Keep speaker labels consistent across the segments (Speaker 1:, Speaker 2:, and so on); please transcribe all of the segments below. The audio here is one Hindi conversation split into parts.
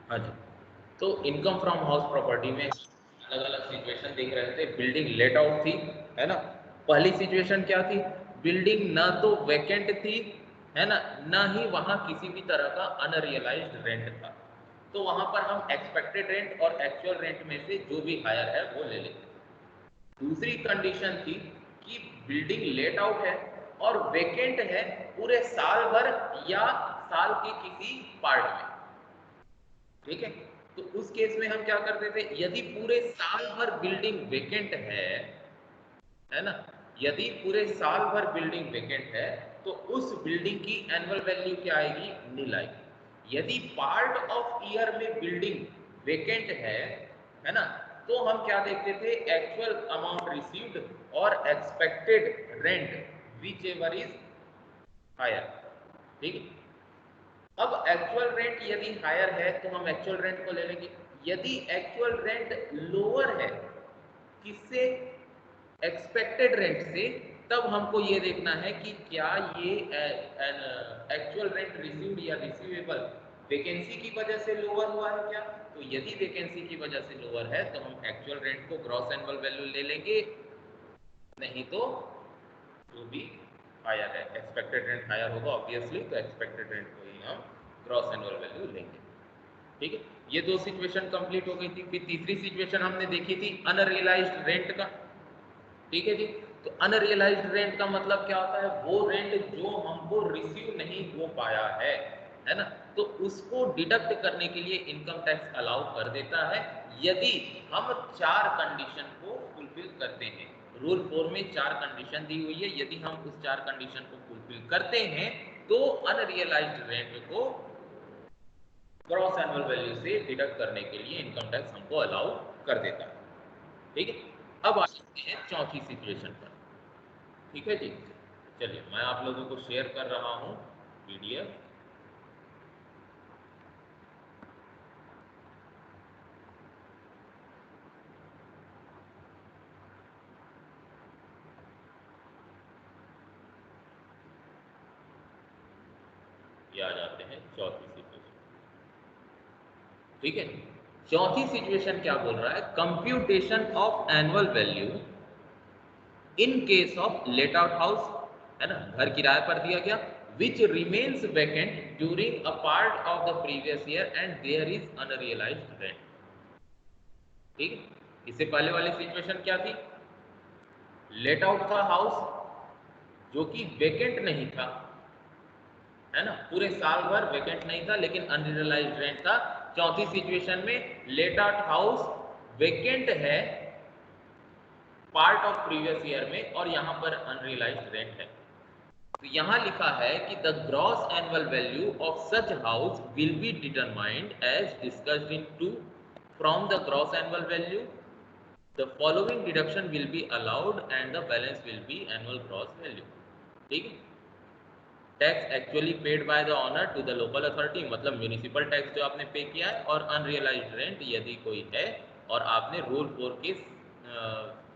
Speaker 1: हाँ जी। तो इनकम फ्रॉम हाउस प्रॉपर्टी में अलग अलग सिचुएशन देख रहे थे। बिल्डिंग लेट आउट थी, है ना। पहली सिचुएशन क्या थी? बिल्डिंग ना तो वैकेंट थी, है ना, ना ही वहां किसी भी तरह का अनरियलाइज्ड रेंट था। तो वहां पर हम एक्सपेक्टेड रेंट और एक्चुअल रेंट में से जो भी हायर है वो ले लेते थे। दूसरी कंडीशन थी कि बिल्डिंग लेट आउट है और वैकेंट है पूरे साल भर या साल के किसी पार्ट में, ठीक है। तो उस केस में हम क्या करते थे? यदि पूरे साल भर बिल्डिंग वेकेंट है ना, यदि पूरे साल भर बिल्डिंग वेकेंट है तो उस बिल्डिंग की एनुअल वैल्यू क्या आएगी? नील आएगी। यदि पार्ट ऑफ ईयर में बिल्डिंग वेकेंट है ना, तो हम क्या देखते थे? एक्चुअल अमाउंट रिसीव्ड और expected rent whichever is higher, ठीक है। अब एक्चुअल रेंट यदि हायर है तो हम एक्चुअल रेंट को ले लेंगे। यदि एक्चुअल रेंट लोअर है, किससे? एक्सपेक्टेड रेंट से, तब हमको ये देखना है कि क्या ये एक्चुअल रेंट रिसीव्ड या रिसीवेबल वैकेंसी की वजह से लोअर हुआ है क्या? तो यदि वैकेंसी की वजह से लोअर है तो हम एक्चुअल रेंट को ग्रॉस एनुअल वैल्यू ले लेंगे, नहीं तो जो भी हायर है, एक्सपेक्टेड रेंट हायर होगा ऑब्वियसली, तो एक्सपेक्टेड रेंट को ही हम ग्रॉस एनुअल वैल्यू लेंगे, ठीक है। ये दो सिचुएशन कंप्लीट हो गई थी। फिर तीसरी सिचुएशन हमने देखी थी अनरियलाइज्ड रेंट का, ठीक है जी। तो अनरियलाइज्ड रेंट का मतलब क्या होता है? वो रेंट जो हमको रिसीव नहीं हो पाया है ना, तो उसको डिडक्ट करने के लिए इनकम टैक्स अलाउ कर देता है यदि हम चार कंडीशन को फुलफिल करते हैं। रूल 4 में चार कंडीशन दी हुई है, यदि हम उस चार कंडीशन को फुलफिल करते हैं तो अनरियलाइज्ड रेंट को ग्रॉस एनुअल वैल्यू से डिडक्ट करने के लिए इनकम टैक्स हमको अलाउ कर देता है, ठीक है। अब आ सकते हैं चौथी सिचुएशन पर, ठीक है जी। चलिए मैं आप लोगों को शेयर कर रहा हूं पीडीएफ। ये आ जाते हैं चौथी सिचुएशन, ठीक है। चौथी सिचुएशन क्या बोल रहा है? Computation of annual value in case of let out house, है ना, घर किराए पर दिया गया, which remains vacant during a part of the previous year and there is unrealised rent, ठीक है। इससे पहले वाली सिचुएशन क्या थी? लेट आउट था हाउस जो कि वेकेंट नहीं था, है ना, पूरे साल भर वेकेंट नहीं था लेकिन अनरियलाइज्ड रेंट था। चौथी सिचुएशन में लेट आउट हाउस वेकेंट है पार्ट ऑफ प्रीवियस ईयर में और यहां पर अनरियलाइज्ड रेंट है। तो यहां लिखा है कि the gross annual value of such house will be determined as discussed in 2 from the gross annual value the following deduction will be allowed and the balance will be annual gross value, ठीक है। Tax actually paid by the owner to the local authority, मतलब म्यूनिसिपल टैक्स जो आपने पे किया है, और अनरियलाइज्ड रेंट यदि कोई है और आपने रूल 4 के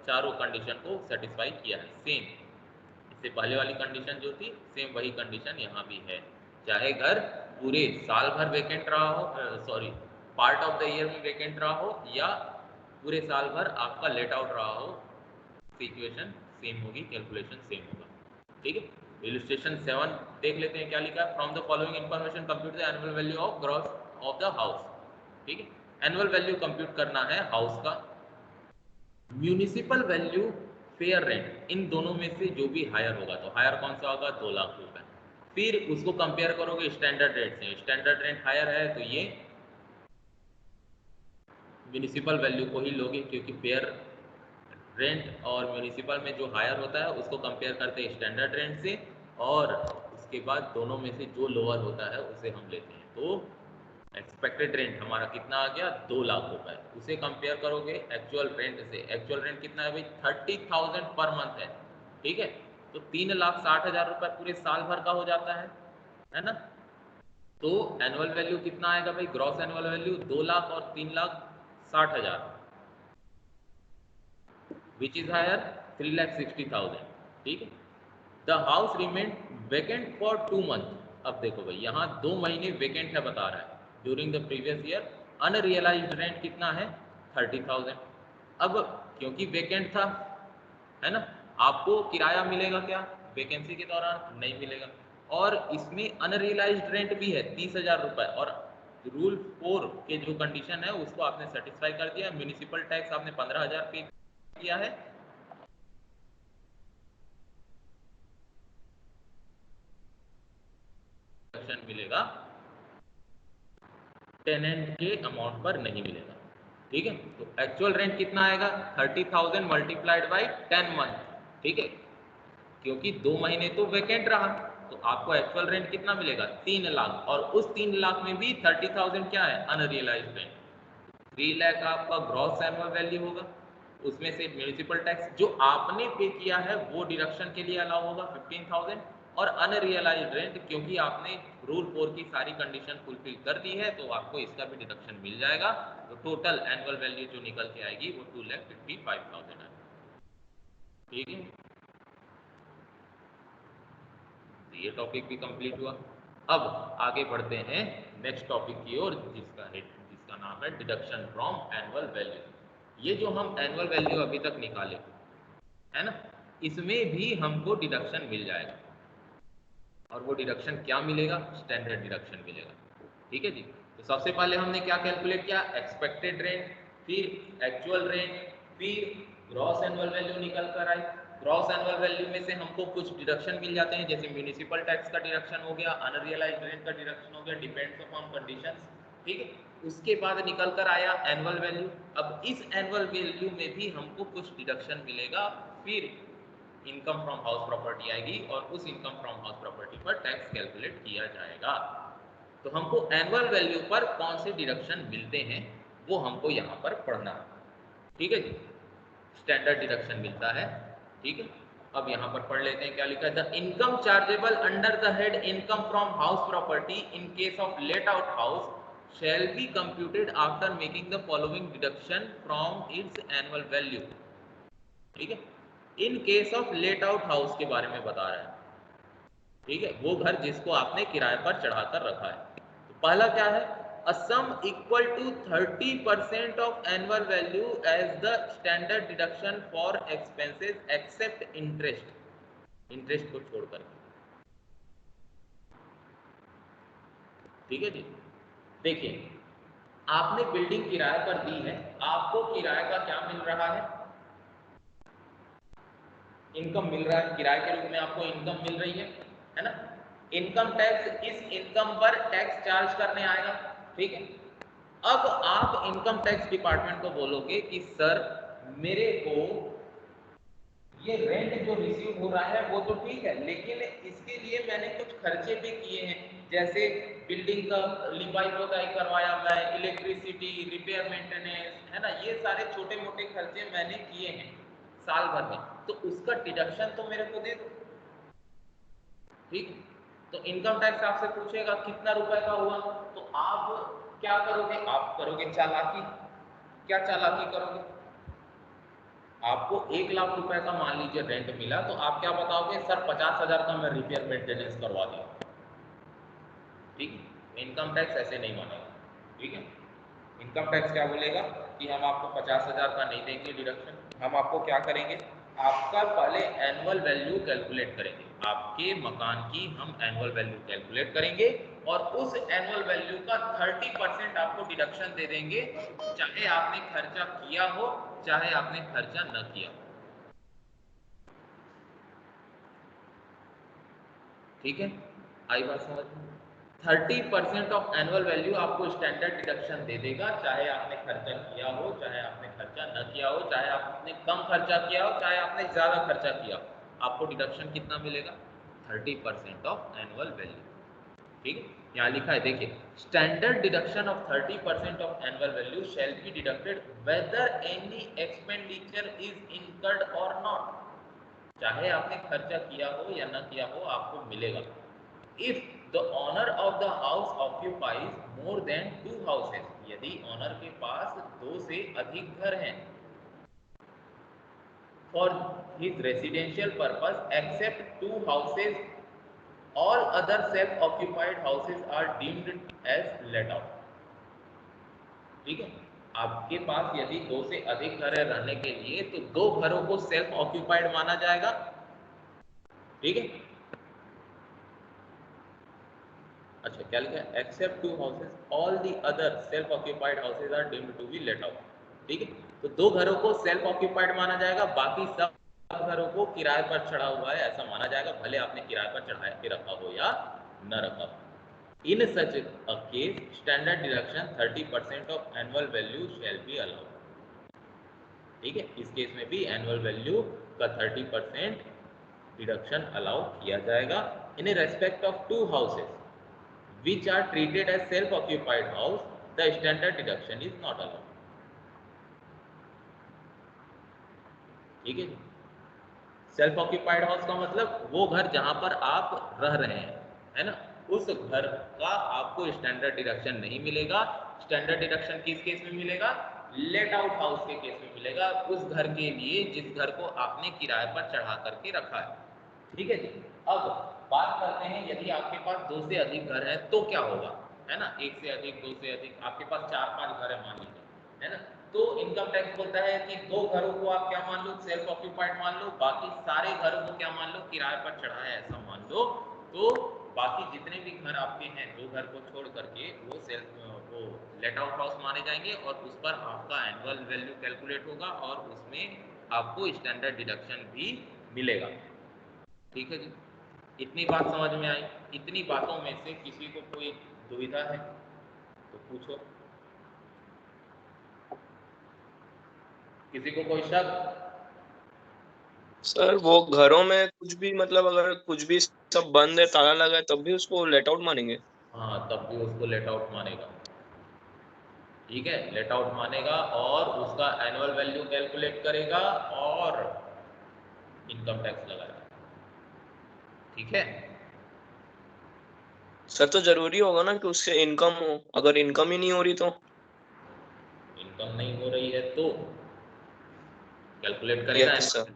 Speaker 1: चारों कंडीशन को सेटिस्फाई किया है। सेम इससे पहले वाली कंडीशन जो थी, सेम वही कंडीशन यहाँ भी है। चाहे घर पूरे साल भर वेकेंट रहा हो, sorry, part of the year में वेकेंट रहा हो, या पूरे साल भर आपका लेट आउट रहा हो, सिचुएशन सेम होगी, कैलकुलेशन सेम होगा, ठीक है। इलस्ट्रेशन 7 देख लेते हैं क्या लिखा है। From the following information compute the annual value of gross of the house, ठीक है। एनुअल वैल्यू कंप्यूट करना है हाउस का, म्यूनिसिपल वैल्यू, फेयर रेंट, इन दोनों में से जो भी हायर होगा, तो हायर कौन सा होगा? 2 लाख रुपए। फिर उसको कंपेयर करोगे स्टैंडर्ड रेट से, स्टैंडर्ड रेट हायर है तो ये म्यूनिसिपल वैल्यू को ही लोगे, क्योंकि फेयर रेंट और म्यूनिसिपल में जो हायर होता है उसको कंपेयर करते हैं स्टैंडर्ड रेंट से, और उसके बाद दोनों में से जो लोअर होता है उसे हम लेते हैं। तो एक्सपेक्टेड रेंट हमारा कितना आ गया? 2 लाख रुपए। उसे कंपेयर करोगे एक्चुअल रेंट से, एक्चुअल रेंट कितना है भाई? 30,000 पर मंथ है, ठीक है। तो 3,60,000 रुपए पूरे साल भर का हो जाता है ना। तो एनुअल वैल्यू कितना आएगा भाई? ग्रॉस एनुअल वैल्यू 2 लाख और 3,60,000, विच इज हायर 3,60,000, ठीक है। The house remain vacant for 2 month. अब देखो भाई यहाँ 2 महीने वेकेंट है बता रहा है during the previous year, unrealised rent कितना है 30,000। अब क्योंकि वेकेंट था, है ना, आपको किराया मिलेगा क्या वैकेंसी के दौरान? नहीं मिलेगा। और इसमें अनरियलाइज्ड रेंट भी है 30,000 रुपए, और रूल 4 के जो कंडीशन है उसको आपने सेटिस्फाई कर दिया। म्यूनिसिपल टैक्स आपने 15,000 पे किया है, मिलेगा टेनेंट के अमाउंट पर नहीं मिलेगा। ठीक है, तो एक्चुअल रेंट कितना आएगा 30,000 मल्टीप्लाइड बाई 10 मंथ। ठीक है, क्योंकि 2 महीने तो वैकेंट रहा, तो आपको एक्चुअल रेंट कितना मिलेगा 3 लाख, और उस 3 लाख में भी 30,000 क्या है अनरियलाइज्ड रेंट। 3 लाख आपका ग्रॉस एनुअल वैल्यू होगा, उसमें से म्यूनिसिपल टैक्स जो आपने पे किया है वो डिडक्शन के लिए अलाउ होगा 15,000, और अनरियलाइज्ड रेंट क्योंकि आपने रूल 4 की सारी कंडीशन फुलफिल कर दी है तो आपको इसका भी डिडक्शन मिल जाएगा। तो टोटल एनुअल वैल्यू जो निकल के आएगी वो 2,55,000 है। ठीक है, ये टॉपिक भी कंप्लीट हुआ। अब आगे बढ़ते हैं नेक्स्ट टॉपिक की ओर, जिसका नाम है डिडक्शन फ्रॉम एनुअल वैल्यू। ये जो हम एनुअल वैल्यू अभी तक निकाले, है ना, इसमें भी हमको डिडक्शन मिल जाएगा, और वो डिडक्शन क्या मिलेगा स्टैंडर्ड डिडक्शन मिलेगा। ठीक है जी, तो सबसे पहले हमने क्या कैलकुलेट किया एक्सपेक्टेड रेंट, फिर एक्चुअल रेंट, फिर ग्रॉस एनुअल वैल्यू निकल कर आई। ग्रॉस एनुअल वैल्यू में से हमको कुछ डिडक्शन मिल जाते हैं, जैसे म्यूनिसिपल टैक्स का डिडक्शन हो गया, अनरियलाइज्ड रेंट का डिडक्शन हो गया, डिपेंड्स अपॉन कंडीशंस। ठीक है, उसके बाद निकल कर आया एनुअल वैल्यू। अब इस एनुअल वैल्यू में भी हमको कुछ डिडक्शन मिलेगा, फिर इनकम फ्रॉम हाउस प्रॉपर्टी आएगी, और उस इनकम फ्रॉम हाउस प्रॉपर्टी पर टैक्स कैलकुलेट किया जाएगा। तो हमको एनुअल वैल्यू पर कौन से डिडक्शन मिलते हैं वो हमको यहाँ पर पढ़ना है। ठीक है जी, स्टैंडर्ड डिडक्शन मिलता है। ठीक है, अब यहाँ पर पढ़ लेते हैं क्या लिखा है। The income chargeable under the head income from house property in case of let out house shall be computed after making the following deduction from its annual value. ठीक है, इन case of let out house के बारे में बता रहा है। ठीक है, वो घर जिसको आपने किराए पर चढ़ाकर रखा है। तो पहला क्या है, a sum equal to 30% of annual value as the standard deduction for expenses except interest, interest को छोड़कर। ठीक है जी, देखिए आपने बिल्डिंग किराए पर दी है, आपको किराए का क्या मिल रहा है, इनकम मिल रहा है, किराए के रूप में आपको इनकम मिल रही है ना। इनकम टैक्स इस इनकम पर टैक्स चार्ज करने आएगा। ठीक है, अब आप इनकम टैक्स डिपार्टमेंट को बोलोगे कि सर मेरे को ये रेंट जो रिसीव हो रहा है वो तो ठीक है, लेकिन इसके लिए मैंने कुछ खर्चे भी किए हैं, जैसे बिल्डिंग का लिपाई पोताई करवाया मैं, इलेक्ट्रिसिटी, रिपेयर मेंटेनेंस, है ना, ये सारे छोटे मोटे खर्चे मैंने किए हैं साल भर में, तो उसका डिडक्शन तो मेरे को दे दो। ठीक है, तो इनकम टैक्स आपसे पूछेगा कितना रुपए का हुआ, तो आप क्या करोगे, आप करोगे चालाकी। क्या चालाकी करोगे, आपको 1 लाख रुपए का मान लीजिए रेंट मिला, तो आप क्या बताओगे सर 50,000 का मैं रिपेयर मेंटेनेंस करवा दिया। ठीक है, इनकम टैक्स ऐसे नहीं मानेगा। ठीक है, इनकम टैक्स क्या बोलेगा कि हम आपको 50,000 का नहीं देंगे डिडक्शन, हम आपको क्या करेंगे, आपका पहले एनुअल वैल्यू कैलकुलेट करेंगे, आपके मकान की हम एनुअल वैल्यू कैलकुलेट करेंगे, और उस एनुअल वैल्यू का 30% आपको डिडक्शन दे देंगे, चाहे आपने खर्चा किया हो चाहे आपने खर्चा न किया हो। ठीक है, आई बात समझ में। 30% ऑफ एनुअल वैल्यू आपको स्टैंडर्ड डिडक्शन दे देगा, चाहे आपने खर्चा किया हो चाहे आपने खर्चा न किया हो, चाहे आपने कम खर्चा किया हो चाहे आपने ज्यादा खर्चा किया हो, आपको डिडक्शन कितना मिलेगा 30% ऑफ एनुअल वैल्यू। ठीक है, यहाँ लिखा है देखिए, standard deduction of 30% of annual value shall be deducted whether any expenditure is incurred और नॉट, चाहे आपने खर्चा किया हो या ना किया हो आपको मिलेगा। If the owner of the house occupies more than 2 houses, यदि ऑनर के पास 2 से अधिक घर हैं, for his residential purpose except 2 houses all other self occupied houses are deemed as let out. ठीक है। आपके पास यदि दो से अधिक घर है रहने के लिए, तो दो घरों को सेल्फ ऑक्यूपाइड माना जाएगा। ठीक है। अच्छा, क्या लिखा है? Except two houses all the other self occupied houses are deemed to be let out. ठीक है, तो दो घरों को सेल्फ ऑक्यूपाइड माना जाएगा, बाकी सब घरों को किराए पर चढ़ा हुआ है ऐसा माना जाएगा, भले आपने किराए पर चढ़ा के रखा हो या न रखा हो। In such a case, standard deduction 30% of annual value shall be allowed. ठीक है, इस केस में भी एनुअल वैल्यू का 30% डिडक्शन अलाउ किया जाएगा इन respect of to houses which are treated as self occupied house. The standard deduction is not allowed. ठीक है। सेल्फ ऑक्यूपाइड हाउस का मतलब वो घर जहां पर आप रह रहे हैं, है ना, उस घर का आपको स्टैंडर्ड डिडक्शन नहीं मिलेगा। स्टैंडर्ड डिडक्शन किस केस में मिलेगा? लेट आउट हाउस के केस में मिलेगा, उस घर के लिए जिस घर को आपने किराए पर चढ़ा करके रखा है। ठीक है जी। अब बात करते हैं, यदि आपके पास दो से अधिक घर है तो क्या होगा, है ना, एक से अधिक, दो से अधिक, आपके पास चार पांच घर है मान लीजिए, है ना, तो इनकम टैक्स बोलता है कि दो घरों को आप क्या मान लो, सेल्फ ऑक्यूपाइड मान लो, बाकी सारे घरों को क्या मान लो, किराए पर चढ़ा है ऐसा मान लो। तो बाकी जितने भी घर आपके हैं, दो घर को छोड़ करके वो लेट आउट हाउस माने जाएंगे और उस पर आपका एनुअल वैल्यू कैलकुलेट होगा और उसमें आपको स्टैंडर्ड डिडक्शन भी मिलेगा। ठीक है जी। इतनी बात समझ में आई? इतनी बातों में से किसी को कोई दुविधा है तो पूछो, किसी को कोई शक?
Speaker 2: सर वो घरों में कुछ भी मतलब अगर कुछ भी सब बंद है, ताला लगा है, तब भी उसको लेट आउट मानेंगे?
Speaker 1: हाँ, तब भी उसको लेट आउट मानेगा। ठीक है, लेट आउट मानेगा और उसका एनुअल वैल्यू कैलकुलेट करेगा और इनकम टैक्स लगाएगा। ठीक है।
Speaker 2: सर तो जरूरी होगा ना कि उससे इनकम हो, अगर इनकम ही नहीं हो रही तो?
Speaker 1: इनकम नहीं हो रही है तो कैलकुलेट करेगा,
Speaker 2: yes sir.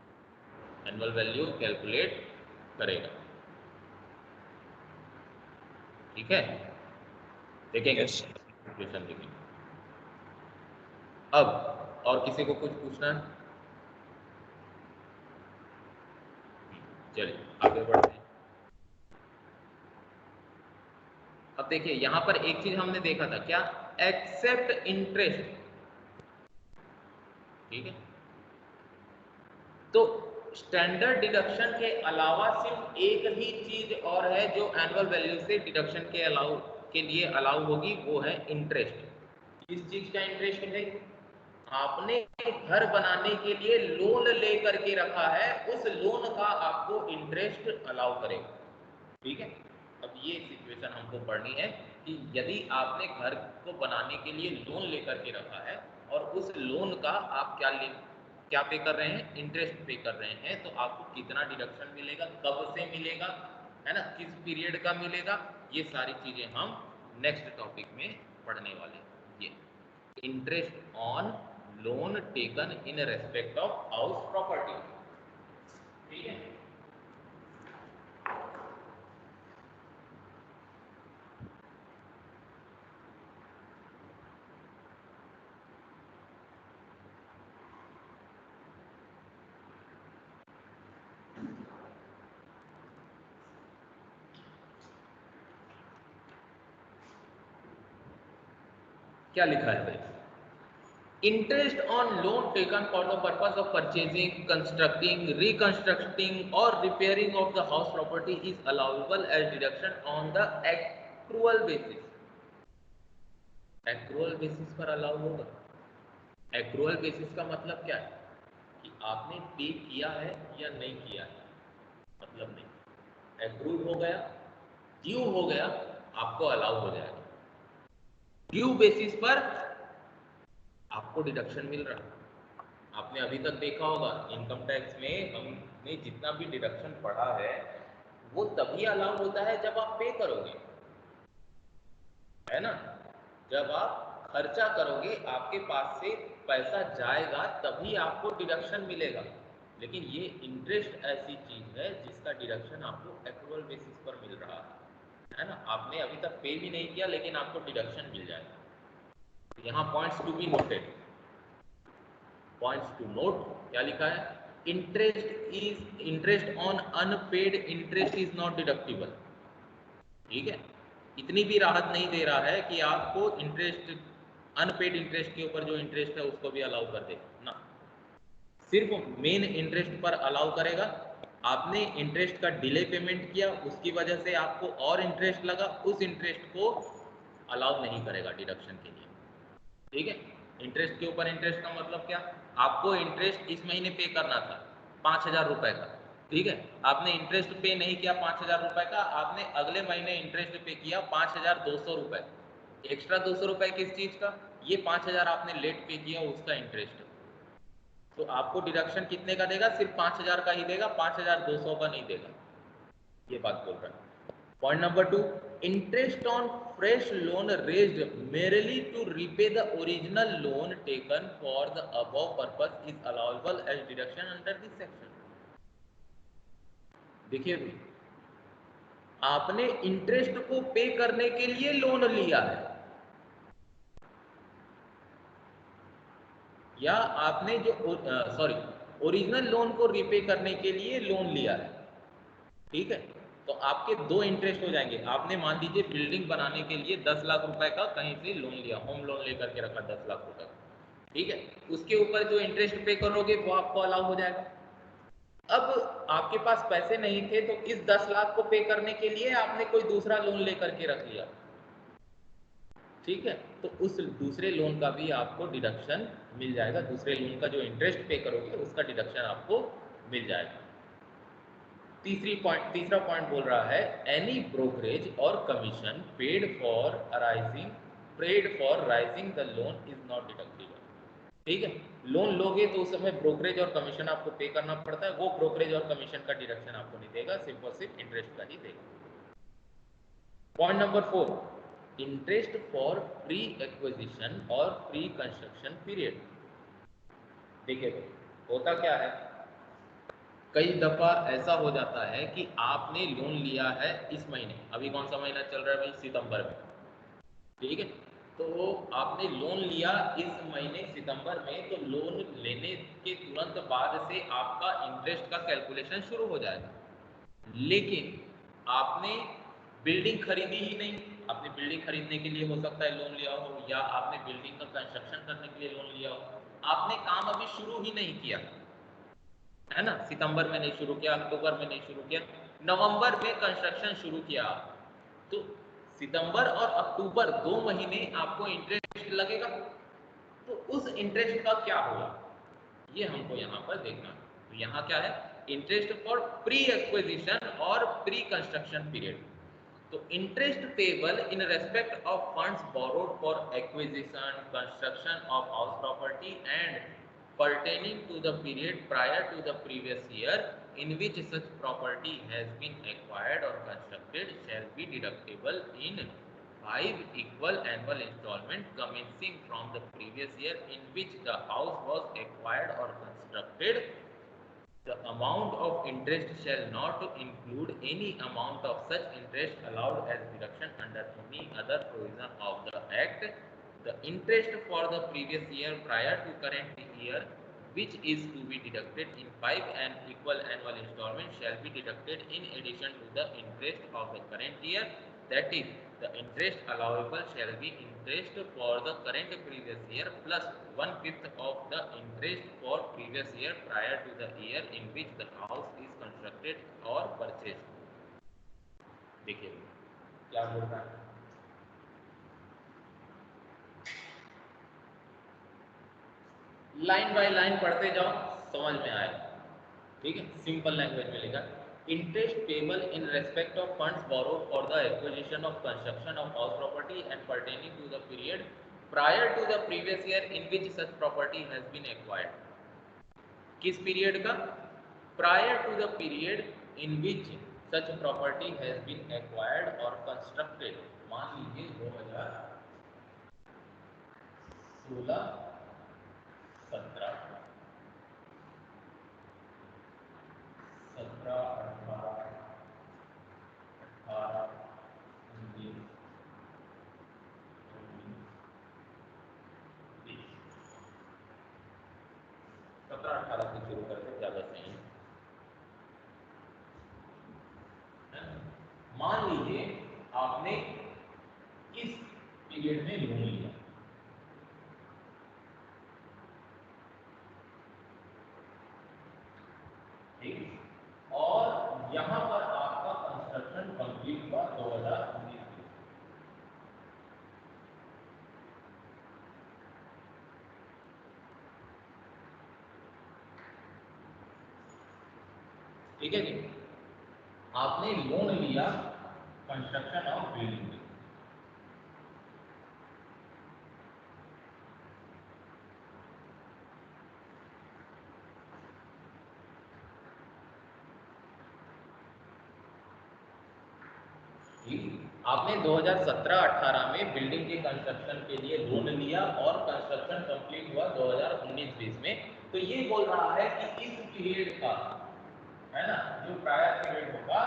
Speaker 1: Annual value calculate करेगा। ठीक है, देखेंगे
Speaker 2: यस सर।
Speaker 1: सिचुएशन देखेंगे। अब और किसी को कुछ पूछना है? चलिए आगे बढ़ते हैं। अब देखिए यहां पर एक चीज हमने देखा था, क्या? Except interest. ठीक है, तो स्टैंडर्ड डिडक्शन के अलावा सिर्फ एक ही चीज और है जो एनुअल वैल्यू से डिडक्शन के लिए अलाउ होगी, वो है इंटरेस्ट। इस चीज का इंटरेस्ट है, आपने घर बनाने के लिए लोन लेकर के रखा है, उस लोन का आपको इंटरेस्ट अलाउ करेगा। ठीक है। अब ये सिचुएशन हमको पढ़नी है कि यदि आपने घर को बनाने के लिए लोन लेकर के रखा है और उस लोन का आप क्या पे कर रहे हैं, इंटरेस्ट पे कर रहे हैं, तो आपको कितना डिडक्शन मिलेगा, कब से मिलेगा, है ना, किस पीरियड का मिलेगा, ये सारी चीजें हम नेक्स्ट टॉपिक में पढ़ने वाले हैं। ये interest on loan taken in respect of house property. ठीक है। क्या लिखा है भाई? Interest on loan taken for the purpose of purchasing, constructing, reconstructing or repairing of the house property is allowable as deduction on the accrual basis. Accrual basis पर अलाउ होगा। Accrual basis का मतलब क्या है कि आपने पे किया है या नहीं किया है, मतलब नहीं, accrued हो गया, ड्यू हो गया, आपको अलाउ हो जाएगा। ड्यू बेसिस पर आपको डिडक्शन मिल रहा है। आपने अभी तक देखा होगा इनकम टैक्स में हमने जितना भी डिडक्शन पढ़ा है वो तभी अलाउ होता है जब आप पे करोगे, है ना, जब आप खर्चा करोगे, आपके पास से पैसा जाएगा तभी आपको डिडक्शन मिलेगा। लेकिन ये इंटरेस्ट ऐसी चीज है जिसका डिडक्शन आपको एक्रूअल बेसिस पर मिल रहा है ना, आपने अभी तक पे भी नहीं किया लेकिन आपको डिडक्शन मिल जाएगा। यहाँ points to be noted, points to note क्या लिखा है, interest on unpaid interest is not deductible. ठीक है, इतनी भी राहत नहीं दे रहा है कि आपको इंटरेस्ट, अनपेड इंटरेस्ट के ऊपर जो इंटरेस्ट है उसको भी अलाउ कर दे ना, सिर्फ मेन इंटरेस्ट पर अलाउ करेगा। आपने इंटरेस्ट का डिले पेमेंट किया, उसकी वजह से आपको और इंटरेस्ट लगा, उस इंटरेस्ट को अलाउ नहीं करेगा डिडक्शन के लिए। ठीक है, इंटरेस्ट के ऊपर इंटरेस्ट का मतलब क्या, आपको इंटरेस्ट इस महीने पे करना था 5,000 रुपए का। ठीक है, आपने इंटरेस्ट पे नहीं किया 5,000 रुपए का, आपने अगले महीने इंटरेस्ट पे किया 5,200 रुपए। एक्स्ट्रा 200 रुपए किस चीज का, ये 5,000 आपने लेट पे किया उसका इंटरेस्ट। तो आपको डिडक्शन कितने का देगा, सिर्फ 5,000 का ही देगा, 5,200 का नहीं देगा। ये बात बोल रहा है। Point number 2, interest on fresh loan raised merely to repay the original loan taken for the above purpose is allowable as deduction under this section. देखिए भाई, आपने इंटरेस्ट को पे करने के लिए लोन लिया है, या आपने जो सॉरी ओरिजिनल लोन को रिपे करने के लिए लोन लिया है। ठीक है, तो आपके दो इंटरेस्ट हो जाएंगे। आपने मान लीजिए बिल्डिंग बनाने के लिए 10 लाख रुपए का कहीं से लोन लिया, होम लोन लेकर के रखा 10 लाख रुपए का। ठीक है, उसके ऊपर जो इंटरेस्ट पे करोगे वो आपको अलाउ हो जाएगा। अब आपके पास पैसे नहीं थे तो इस 10 लाख को पे करने के लिए आपने कोई दूसरा लोन लेकर के रख लिया। ठीक है, तो उस दूसरे लोन का भी आपको डिडक्शन मिल जाएगा, दूसरे लोन का जो इंटरेस्ट पे करोगे उसका डिडक्शन आपको मिल जाएगा। तीसरा पॉइंट बोल रहा है, एनी ब्रोकरेज और commission paid for rising the loan is not deductible. ठीक है, लोन लोगे तो उस समय ब्रोकरेज और कमीशन आपको पे करना पड़ता है, वो ब्रोकरेज और कमीशन का डिडक्शन आपको नहीं देगा, सिर्फ और सिर्फ इंटरेस्ट का ही देगा। Point number 4, interest for pre acquisition और प्री कंस्ट्रक्शन पीरियड। देखिए भाई, होता क्या है, कई दफा ऐसा हो जाता है कि आपने लोन लिया है इस महीने, अभी कौन सा महीना चल रहा है भाई, सितंबर में। ठीक है, तो आपने लोन लिया इस महीने सितंबर में, तो लोन लेने के तुरंत बाद से आपका इंटरेस्ट का कैलकुलेशन शुरू हो जाएगा। लेकिन आपने बिल्डिंग खरीदी ही नहीं, आपने बिल्डिंग खरीदने के लिए हो सकता है लोन लिया हो, या आपने बिल्डिंग का कंस्ट्रक्शन करने के लिए लोन लिया हो, आपने काम अभी शुरू ही नहीं किया, है ना, सितंबर में नहीं शुरू किया, अक्टूबर में नहीं शुरू किया, नवंबर में कंस्ट्रक्शन शुरू किया, तो सितंबर और अक्टूबर 2 महीने आपको इंटरेस्ट लगेगा। तो उस इंटरेस्ट का क्या होगा, ये हमको यहाँ पर देखना है। तो यहाँ क्या है, इंटरेस्ट फॉर प्री एक्विजिशन और प्री कंस्ट्रक्शन पीरियड। तो interest payable in respect of funds borrowed for acquisition, construction of house property and pertaining to the period prior to the previous year in which such property has been acquired or constructed shall be deductible in 5 equal annual installments commencing from the previous year in which the house was acquired or constructed. The amount of interest shall not include any amount of such interest allowed as deduction under any other provision of the Act. The interest for the previous year prior to current year, which is to be deducted in 5 equal annual installments, shall be deducted in addition to the interest of the current year. That is, the interest allowable shall be interest for the current previous year plus 1/5 of the interest for previous year prior to the year in which the house is constructed or purchased. देखिए क्या बोल रहा है, लाइन बाय लाइन पढ़ते जाओ, समझ में आएगा। ठीक है, सिंपल लैंग्वेज में लिखा, interest payable in respect of funds borrowed for the acquisition of construction of house property and pertaining to the period prior to the previous year in which such property has been acquired। किस पीरियड का, prior to the period in which such property has been acquired और कंस्ट्रक्टेड। मान लीजिए 2016, 17, 17, 18, 18, 19, शुरू करते ज़्यादा सही है। मान लीजिए आपने इस पीरियड में लोन लिया, ठीक है, और यहाँ पर आपका कंस्ट्रक्शन कंप्लीट हुआ 2019 में, ठीक है जी। आपने लोन लिया कंस्ट्रक्शन ऑफ बिल्डिंग, आपने 2017-18 में बिल्डिंग के कंस्ट्रक्शन के लिए लोन लिया और कंस्ट्रक्शन कंप्लीट हुआ 2019-20 में। तो ये बोल रहा है कि इस पीरियड का, है ना, जो प्रायर पीरियड होगा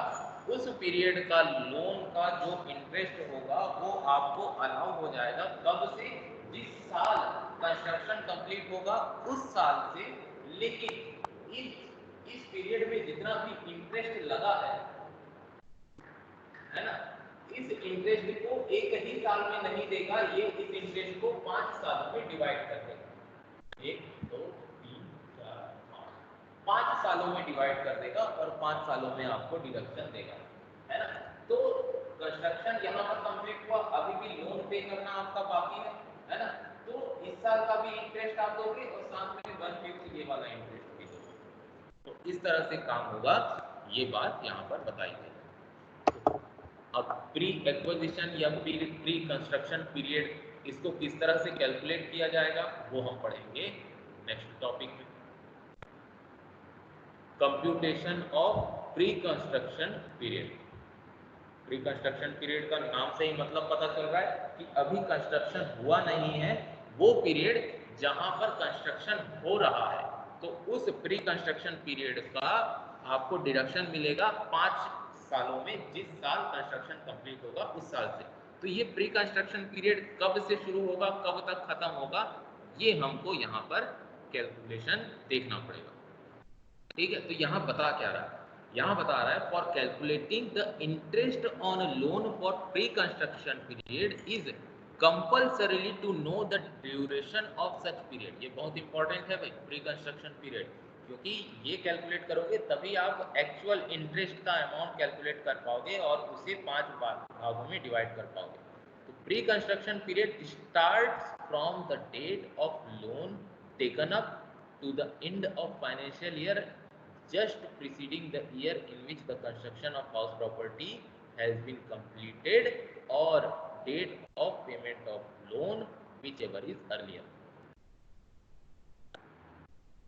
Speaker 1: उस पीरियड का लोन का जो इंटरेस्ट होगा वो आपको अलाउ हो जाएगा कब से, जिस साल कंस्ट्रक्शन कंप्लीट होगा उस साल से। लेकिन इस पीरियड में जितना भी इंटरेस्ट लगा है ना, इस इंटरेस्ट को एक ही साल में नहीं देगा, ये इस इंटरेस्ट को 5 सालों में डिवाइड कर देगा। 1 2 3 4 5 सालों में डिवाइड कर देगा और 5 सालों में आपको डिडक्शन देगा, है ना। तो कंस्ट्रक्शन यहाँ पर कंप्लीट हुआ, अभी भी लोन पे करना आपका बाकी है ना। तो इस साल का भी इंटरेस्ट आप दोगे और साथ में 1/5 ये वाला इंटरेस्ट भी दोगे। तो इस तरह से काम होगा, ये बात यहाँ पर बताई गई। अब प्री एक्विजिशन या प्री कंस्ट्रक्शन पीरियड, इसको किस तरह से कैलकुलेट किया जाएगा वो हम पढ़ेंगे नेक्स्ट टॉपिक में। Computation of pre construction period. Pre construction period का नाम से ही मतलब पता चल रहा है कि अभी कंस्ट्रक्शन हुआ नहीं है, वो पीरियड जहां पर कंस्ट्रक्शन हो रहा है, तो उस प्री कंस्ट्रक्शन पीरियड का आपको डिडक्शन मिलेगा 5 सालों में, जिस साल कंस्ट्रक्शन कंप्लीट होगा उस साल से। तो ये प्री कंस्ट्रक्शन पीरियड कब से शुरू होगा, कब तक खत्म होगा, ये हमको यहाँ पर कैलकुलेशन देखना पड़ेगा, ठीक है। तो यहाँ बता क्या रहा है, यहाँ बता रहा है for calculating the interest on loan for pre construction period is compulsorily to know the duration of such period. ये बहुत इंपॉर्टेंट है भाई, प्री कंस्ट्रक्शन पीरियड, क्योंकि ये कैलकुलेट करोगे तभी आप एक्चुअल इंटरेस्ट का अमाउंट कैलकुलेट कर पाओगे और उसे 5 भागों में डिवाइड कर पाओगे। तो pre construction period starts from the date of loan taken up to the end of financial year just preceding the year in which the construction of house property has been completed or date of payment of loan whichever is earlier।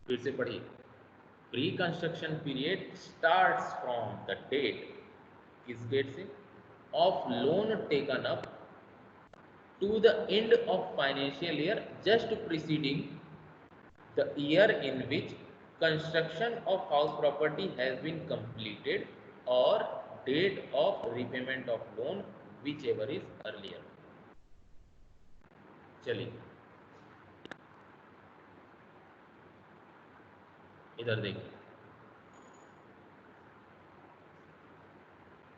Speaker 1: फिर से पढ़िए, pre construction period starts from the date, किस डेट से, of loan taken up to the end of financial year just preceding the year in which construction of house property has been completed or date of repayment of loan whichever is earlier। चलिए इधर देखिए,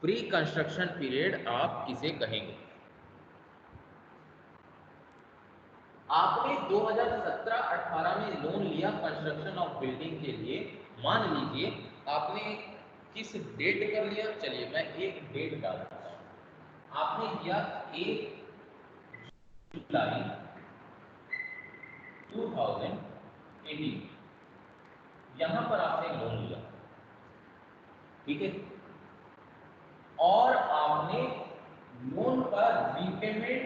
Speaker 1: प्री कंस्ट्रक्शन पीरियड आप किसे कहेंगे। आपने 2017-18 में लोन लिया कंस्ट्रक्शन ऑफ बिल्डिंग के लिए, मान लीजिए आपने किस डेट पर लिया, चलिए मैं एक डेट डालता हूं, आपने लिया 1 जुलाई 2018, यहां पर आपने लोन लिया, ठीक है, और आपने लोन का रीपेमेंट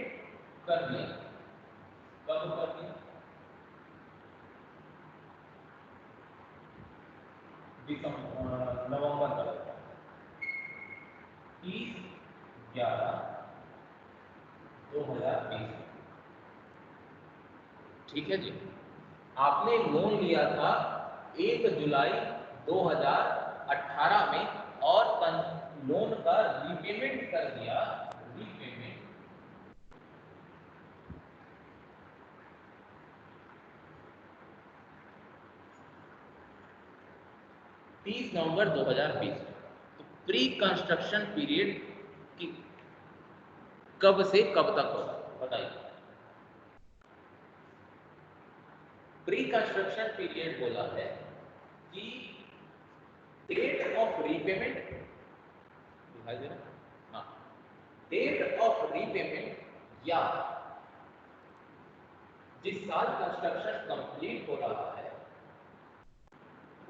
Speaker 1: कर दिया, कब कर दिया, नवंबर का, 30/11/2020, ठीक है जी। आपने लोन लिया था 1 जुलाई 2018 में और लोन का रीपेमेंट कर दिया, रीपेमेंट 30 नवंबर 2020। तो प्री कंस्ट्रक्शन पीरियड की कब से कब तक होगा बताइए। प्री कंस्ट्रक्शन पीरियड बोला है कि डेट ऑफ रीपेमेंट, दिखाई दे रहा, हाँ, डेट ऑफ रीपेमेंट या जिस साल कंस्ट्रक्शन कंप्लीट हो रहा है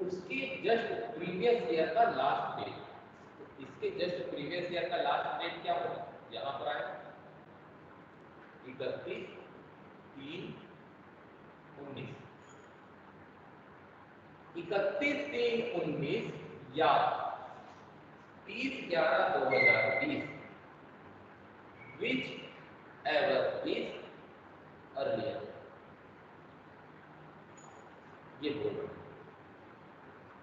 Speaker 1: उसके जस्ट प्रीवियस ईयर का लास्ट डेट। तो इसके जस्ट प्रीवियस ईयर का लास्ट डेट क्या होगा, यहां पर आएगा 31/3/19, 31/3/19 या 30/11/2020, विच एवर इज अर्लियर। ये बोल रहा हूं,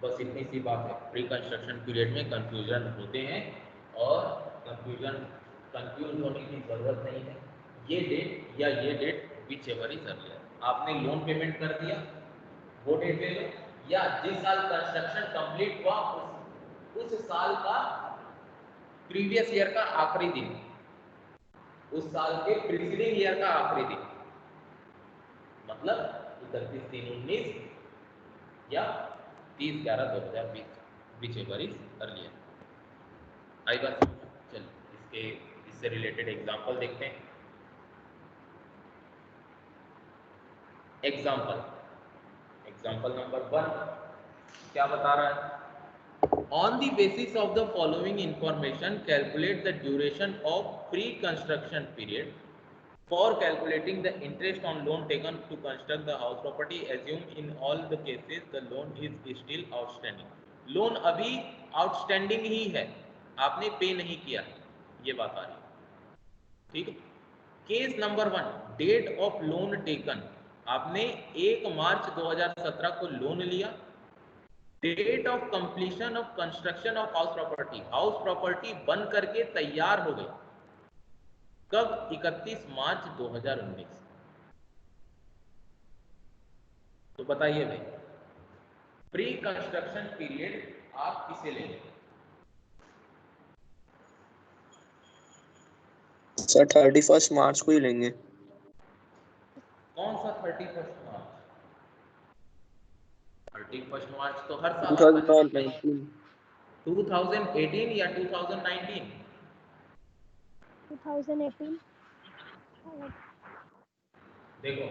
Speaker 1: बस इतनी सी बात है। प्री कंस्ट्रक्शन पीरियड में कंफ्यूजन होते हैं और कंफ्यूज होने की जरूरत नहीं है। ये डेट या ये date whichever is earlier, आपने लोन पेमेंट कर दिया वो डेट ले लो, या जिस साल कंस्ट्रक्शन कंप्लीट हुआ उस साल का प्रीवियस ईयर का आखिरी दिन, उस साल के प्रीसीडिंग ईयर का आखिरी दिन, मतलब 31/3/19 या 30/11/2020, विच एवर इज अर्लियर। आई बात समझ? चलिए इससे रिलेटेड एग्जांपल देखते हैं। एग्जांपल नंबर 1 क्या बता रहा है, on the basis of the following information calculate the duration of pre construction period for calculating the interest on loan taken to construct the house property, assume in all the cases the loan is still outstanding. Loan अभी आउटस्टैंडिंग ही है, आपने पे नहीं किया, ये बात आ रही है, ठीक है। Case number 1, date of loan taken, आपने 1 मार्च 2017 को लोन लिया। Date of completion of construction of house property बन करके तैयार हो गई कब, 31 मार्च 2019। तो बताइए भाई, प्री कंस्ट्रक्शन पीरियड आप किसे लेंगे?
Speaker 2: सर 31 मार्च को ही लेंगे।
Speaker 1: कौन सा 31 मार्च? 31 मार्च तो हर साल आता है।
Speaker 2: 2019
Speaker 1: 2018 या 2019?
Speaker 3: 2018।
Speaker 1: देखो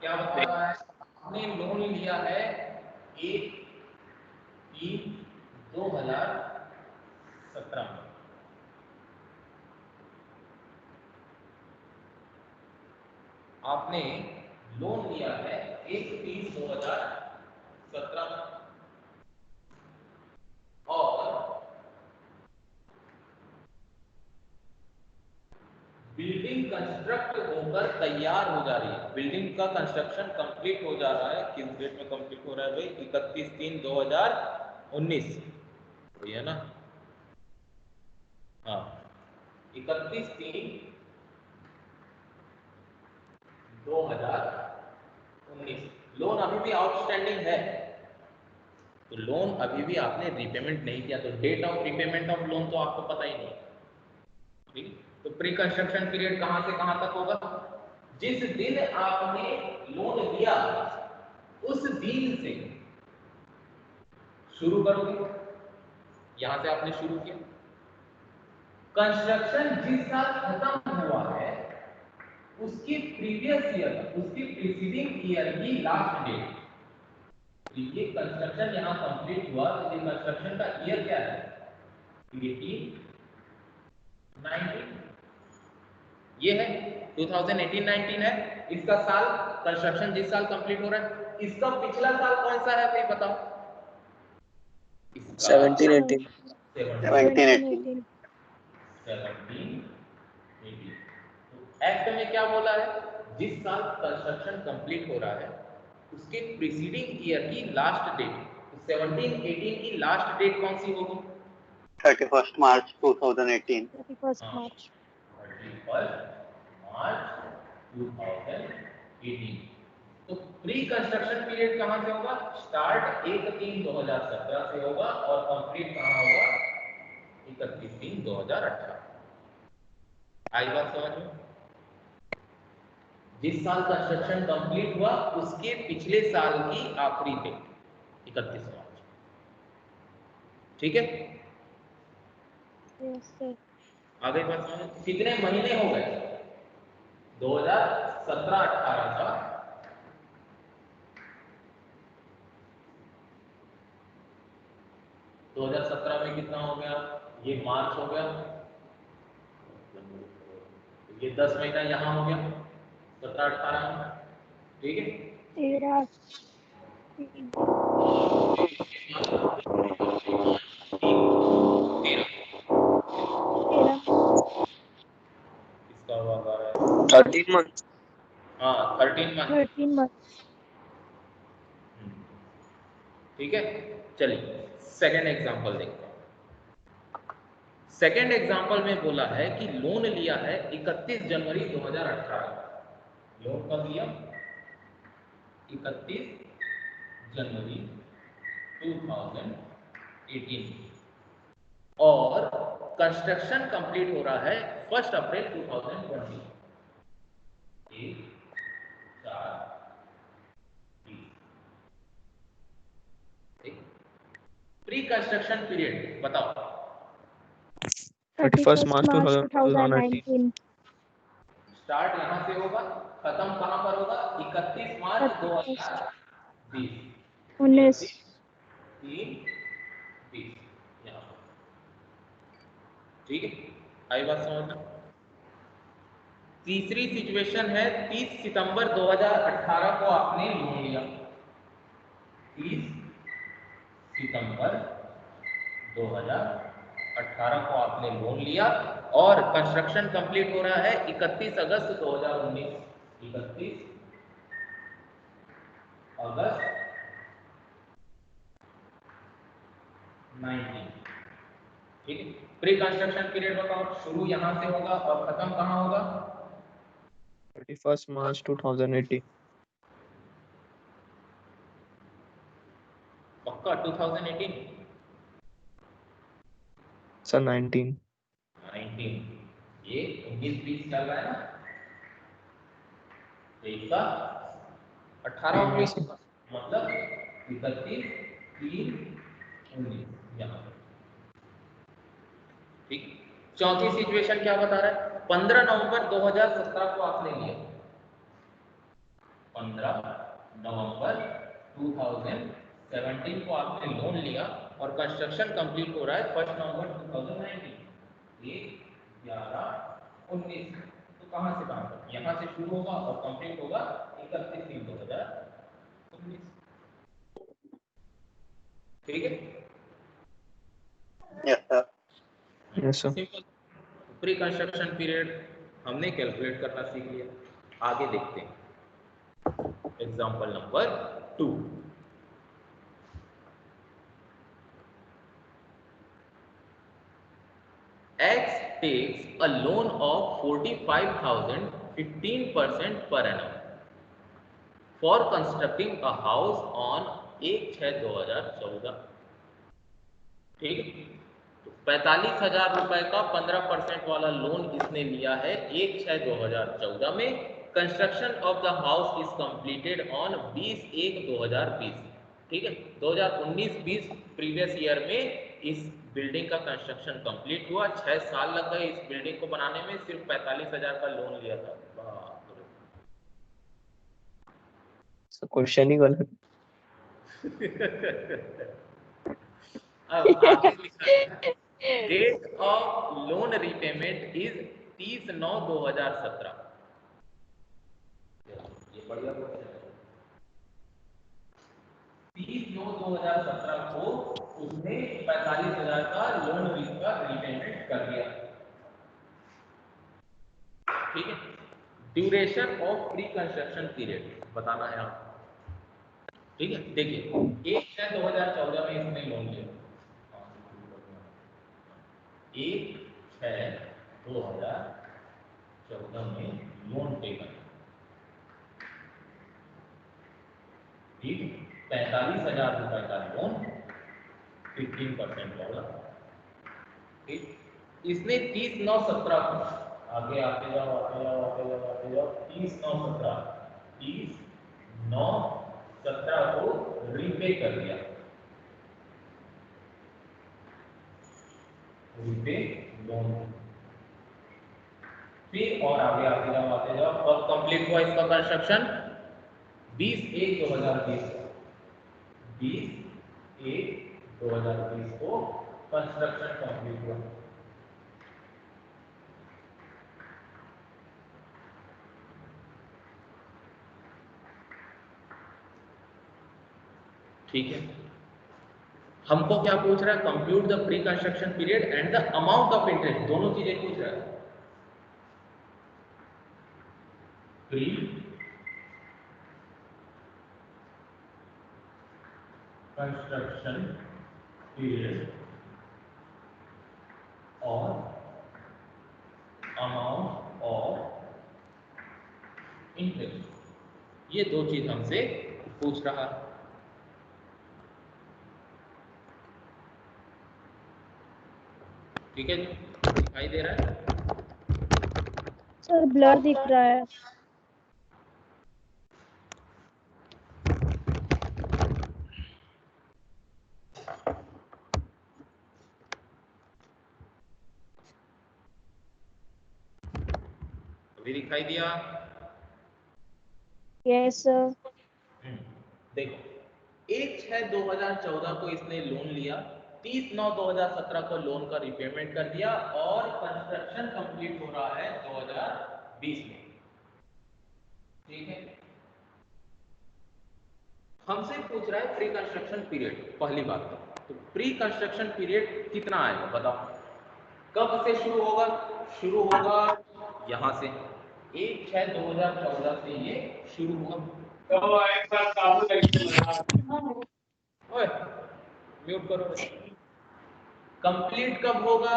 Speaker 1: क्या बता रहा है, आपने लोन लिया है 1/3/2017 में। आपने लोन लिया है 1/3/2017 में और बिल्डिंग कंस्ट्रक्ट होकर तैयार हो जा रही है, बिल्डिंग का कंस्ट्रक्शन कंप्लीट हो जा रहा है। किस डेट में कंप्लीट हो रहा है भाई? 31/3/2019, वही है ना? हाँ, 31/3/2019। लोन अभी भी आउटस्टैंडिंग है, तो लोन अभी भी आपने रीपेमेंट नहीं किया, तो date of repayment of loan तो आपको पता ही नहीं, ठीक है। तो प्री कंस्ट्रक्शन पीरियड कहां से कहां तक होगा? जिस दिन आपने लोन लिया उस दिन से शुरू करोगे, यहां से आपने शुरू किया, कंस्ट्रक्शन जिस साल खत्म हुआ है उसकी प्रीवियस ईयर, उसकी प्रीसीडिंग ईयर की लास्ट डेट। ये कंस्ट्रक्शन यहां कंप्लीट हुआ, तो ये कंस्ट्रक्शन का ईयर क्या है? 18-19, ये है 2018-19 है इसका साल, कंस्ट्रक्शन जिस साल कंप्लीट हो रहा है। इसका पिछला साल कौन सा है भाई बताओ?
Speaker 2: 17-18
Speaker 3: 1718।
Speaker 1: एक्ट में क्या बोला है? जिस साल कंस्ट्रक्शन कंप्लीट हो रहा है उसके प्रीसीडिंग ईयर की लास्ट डेट, तो 17-18 की लास्ट डेट कौन सी होगी?
Speaker 4: 31 मार्च 2018।
Speaker 3: 31 मार्च।
Speaker 1: 31 मार्च 2018। तो प्री कंस्ट्रक्शन पीरियड कहां से होगा? स्टार्ट 1/3/2017 से होगा और कंप्लीट कहां होगा? 31/3/2018। आई बात समझ में? जिस साल कंस्ट्रक्शन कंप्लीट हुआ उसके पिछले साल की आखिरी डेट 31 मार्च। ठीक है,
Speaker 3: यस सर।
Speaker 1: आगे बात समझ। कितने महीने हो गए 2017-18 का? 2017 में कितना हो गया? ये मार्च हो गया, ये 10 महीना यहाँ हो गया 17-18 में। ठीक है,
Speaker 3: 13
Speaker 1: इसका हुआ 12,
Speaker 2: 13 मंथ।
Speaker 1: हाँ 13 मंथ।
Speaker 3: 13 months।
Speaker 1: ठीक है, चलिए सेकंड एग्जांपल देखते हैं। सेकंड एग्जांपल में बोला है कि लोन लिया है 31 जनवरी 2018। लोन कब लिया? 31 जनवरी 2018 और कंस्ट्रक्शन कंप्लीट हो रहा है 1 अप्रैल 2020। 1, 4, 20। प्री कंस्ट्रक्शन पीरियड बताओ।
Speaker 2: 31 मार्च 2018।
Speaker 3: 2019।
Speaker 1: स्टार्ट यहाँ से होगा, खत्म कहाँ पर होगा? 31 मार्च 2020।
Speaker 3: 19।
Speaker 1: 31/3/20 यहाँ पर। ठीक है, आई बात समझना। तीसरी सिचुएशन है 30 सितंबर 2018 को आपने लोन लिया। 30 सितंबर 2018 को आपने लोन लिया और कंस्ट्रक्शन कंप्लीट हो रहा है 31 अगस्त 2019। 31 अगस्त 19। ठीक है, प्री कंस्ट्रक्शन पीरियड बताओ। शुरू यहां से होगा और खत्म कहां होगा?
Speaker 2: 31 मार्च 2018।
Speaker 1: पक्का 2018?
Speaker 2: सर 19।
Speaker 1: 19। ये 19-20 चल रहा है ना, तो इसका 18-19
Speaker 2: सर।
Speaker 1: मतलब 31/3/19 यहाँ पर। ठीक, चौथी सिचुएशन क्या बता रहा है? 15 नवंबर 2017 को आपने लिया। 15 नवंबर 2017 को आपने लोन लिया और कंस्ट्रक्शन कंप्लीट हो रहा है 1 नवंबर 2019। 1/11/19। तो कहां से कहां तक? यहां से शुरू होगा और कंप्लीट होगा 31/3/2019। ठीक है,
Speaker 4: yes sir.
Speaker 2: Yes sir.
Speaker 1: Simple. Pre construction period हमने कैलकुलेट करना सीख लिया। आगे देखते हैं example number 2। X takes a loan of 45,000 15% per annum for constructing a house on 1/6/2014। ठीक है, तो 45,000 रुपए का 15% वाला लोन इसने लिया है 1/6/2014 में। Construction of the house is completed on 20/1/2020। ठीक है, 2019-20 प्रीवियस ईयर में इस बिल्डिंग का कंस्ट्रक्शन कंप्लीट हुआ। 6 साल लग गए इस बिल्डिंग को बनाने में, सिर्फ 45,000 का लोन लिया था। बाप रे।
Speaker 2: सर क्वेश्चन ही गलत।
Speaker 1: अब आगे लिखा है date of loan repayment is 30/9/2017। ये बढ़िया क्वेश्चन है। 30/9/2017 को उसने 45,000 का लोन का रीपेमेंट कर दिया। ठीक है, duration of pre construction period बताना है आप। ठीक है, देखिए 1/6/2014 में इसने लोन लिया। 1/6/2014 में लोन टेकन। 45,000 रुपए का लोन 15% वाला। ठीक, इसने 30/9/17 को आगे आते जाओ आते जाओ आते जाओ आते जाओ 30/9/17 को रीपे कर दिया, रीपे लोन। फिर और आगे आते जाओ आते जाओ, अब कंप्लीट हुआ इसका कंस्ट्रक्शन 20/1/2020 20/1/2020 को कंस्ट्रक्शन कंप्लीट हुआ। ठीक है, हमको क्या पूछ रहा है? Compute the pre construction period and the amount of interest, दोनों चीजें पूछ रहा है। प्री कंस्ट्रक्शन पीरियड और अमाउंट ऑफ इंटरेस्ट, ये दो चीज हमसे पूछ रहा है। ठीक है, दिखाई दे रहा है?
Speaker 3: सर ब्लर दिख रहा है।
Speaker 1: अभी दिखाई दिया?
Speaker 3: Yes sir.
Speaker 1: देखो, 1/6/2014 को इसने लोन लिया, 30/9/2017 को लोन का रिपेमेंट कर दिया और कंस्ट्रक्शन कंप्लीट हो रहा है 2020 में। ठीक है, हमसे पूछ रहा है प्री कंस्ट्रक्शन पीरियड। पहली बात तो प्री कंस्ट्रक्शन पीरियड कितना आएगा बताओ? कब से शुरू होगा? शुरू होगा यहां से 1/6/2014 से ये शुरू होगा। ओए म्यूट करो। कंप्लीट कब होगा?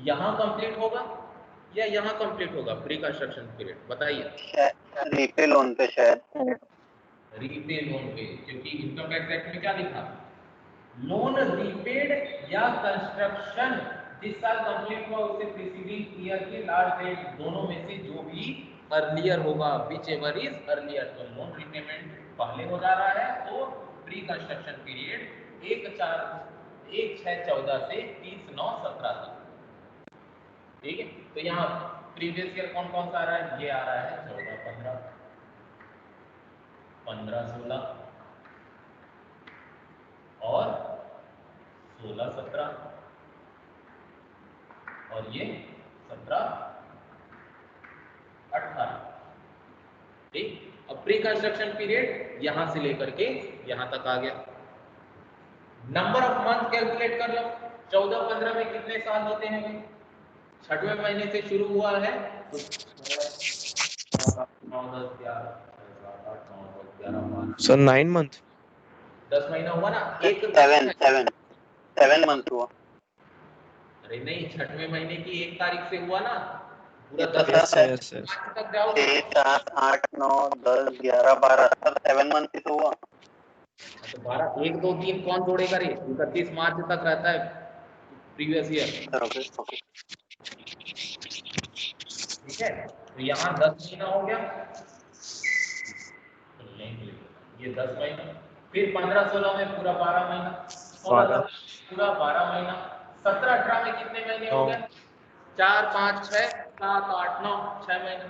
Speaker 1: यहाँ कंप्लीट होगा या यहाँ कंप्लीट होगा प्री कंस्ट्रक्शन पीरियड? बताइए।
Speaker 4: रीपे लोन पे शायद।
Speaker 1: रीपे लोन पे, क्योंकि इनकम टैक्स एक्ट में क्या लिखा? लोन रीपेड या कंस्ट्रक्शन जिस साल कंप्लीट हुआ उससे प्रीसीडिंग ईयर की लास्ट डेट, दोनों में से जो भी अर्लियर होगा, विच एवर इज अर्लियर। तो लोन रिपेमेंट पहले हो जा रहा है तो प्री कंस्ट्रक्शन पीरियड 1/6/14 से 30/9/17 तक। ठीक है, तो यहाँ प्रीवियस ईयर कौन कौन सा आ रहा है? ये आ रहा है 14/15, 15/16 और 16/17 और ये 17/18। ठीक, अब प्री कंस्ट्रक्शन पीरियड यहां से लेकर के यहां तक आ गया। नंबर ऑफ मंथ कैलकुलेट कर लो। 14/15 में कितने साल होते हैं? 6वें महीने से शुरू हुआ है तो 9 10 11 7 8 9 10 11 12
Speaker 2: सर 9 मंथ
Speaker 1: 10 महीना हुआ ना? एक
Speaker 4: 7 मंथ हुआ।
Speaker 1: अरे नहीं, 6वें महीने की 1 तारीख से हुआ ना? पूरा
Speaker 4: ये तो
Speaker 1: 10
Speaker 4: सर
Speaker 2: यस यस
Speaker 1: तक जाओगे
Speaker 4: 6 7 8 9 10 11 12 सर 7 मंथ ही तो हुआ।
Speaker 1: तो 12 1 2 3 कौन जोड़ेगा रे? 31 मार्च तक रहता है previous year.
Speaker 4: Sir okay okay.
Speaker 1: ठीक है, तो यहाँ 10 महीना हो गया, ये 10 महीना, फिर 15-16 में पूरा 12 महीना, 16 पूरा 12 महीना, 17-18 में कितने महीने हो गए? 4 5 6 7 8 9 6 महीने,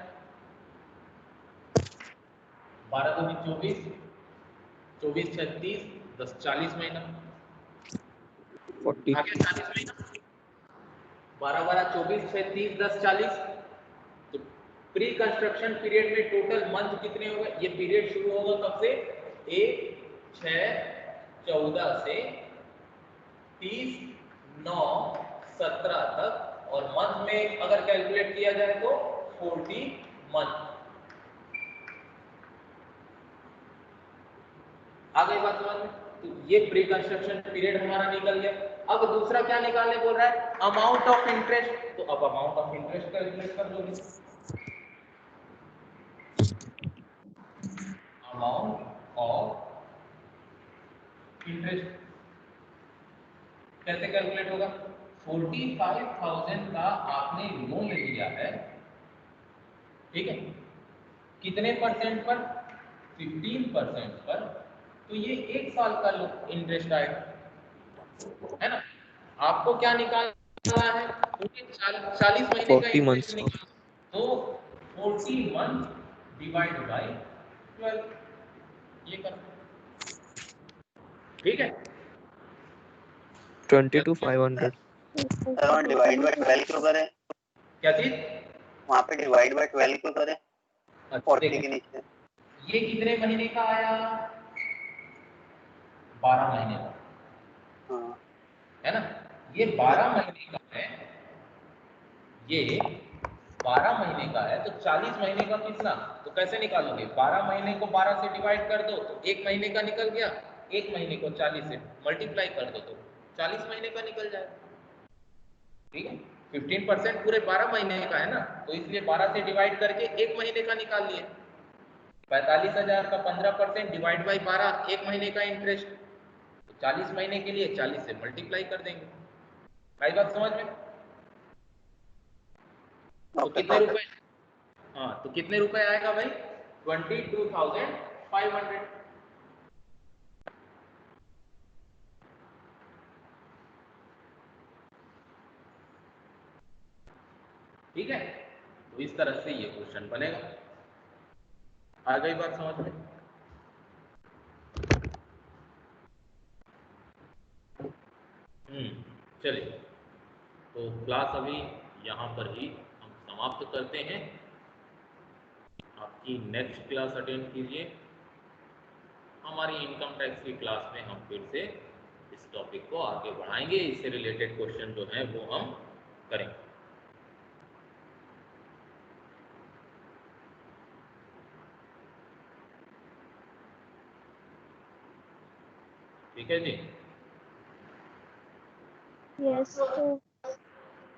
Speaker 1: 12 दूनी 24, 24 6 30 10 40 महीना,
Speaker 2: 40
Speaker 1: आगे 40 महीना, 12 12 24 6 30 10 40। तो प्री कंस्ट्रक्शन पीरियड में टोटल मंथ कितने हो गए? ये पीरियड शुरू होगा कब से? 1/6/14 से 30/9/17 तक, और मंथ में अगर कैलकुलेट किया जाए तो 40 मंथ। आगे बात समझ में? तो ये प्री कंस्ट्रक्शन पीरियड हमारा निकल गया। अब दूसरा क्या निकालने बोल रहा है? Amount of interest. तो अब अमाउंट ऑफ इंटरेस्ट कैलकुलेट कर लोगे। अमाउंट ऑफ इंटरेस्ट कैसे कैलकुलेट होगा? 45,000 का आपने लोन लिया है, ठीक है, कितने परसेंट पर? 15% पर। तो ये 1 साल का इंटरेस्ट आएगा, है ना। आपको क्या निकालना है? 40 महीने का
Speaker 2: 40
Speaker 1: इंटरेस्ट
Speaker 2: months का।
Speaker 1: निकालना। तो 40 मंथ डिवाइड बाय 12, ये कर, ठीक है।
Speaker 2: 22,500।
Speaker 4: सर वहाँ डिवाइड बाय 12 क्यों करें?
Speaker 1: क्या चीज?
Speaker 4: वहाँ पे डिवाइड बाय 12 क्यों करें? 40 के नीचे
Speaker 1: ये कितने महीने का आया? 12 महीने का,
Speaker 4: हाँ
Speaker 1: है ना। ये 12 महीने का है, ये 12 महीने का है, तो 40 महीने का कितना? तो कैसे निकालोगे? 12 महीने को 12 से डिवाइड कर दो तो 1 महीने का निकल गया, 1 महीने को 40 से मल्टीप्लाई कर दो तो 40 महीने का निकल जाएगा, ठीक है। 15% पूरे 12 महीने का है ना, तो इसलिए 12 से डिवाइड करके 1 महीने का निकाल लिए। 45,000 का 15% डिवाइड बाई 12, 1 महीने का इंटरेस्ट, तो 40 महीने के लिए 40 से मल्टीप्लाई कर देंगे। भाई बात समझ में? तो कितने रुपए? हाँ, तो कितने रुपए आएगा भाई? 22,500। ठीक है, तो इस तरह से ये क्वेश्चन बनेगा। आ गई बात समझ में? चलिए, तो क्लास अभी यहाँ पर ही हम समाप्त करते हैं। आपकी नेक्स्ट क्लास अटेंड कीजिए। हमारी इनकम टैक्स की क्लास में हम फिर से इस टॉपिक को आगे बढ़ाएंगे, इससे रिलेटेड क्वेश्चन जो हैं वो हम करेंगे। ठीक है जी।
Speaker 3: Yes. So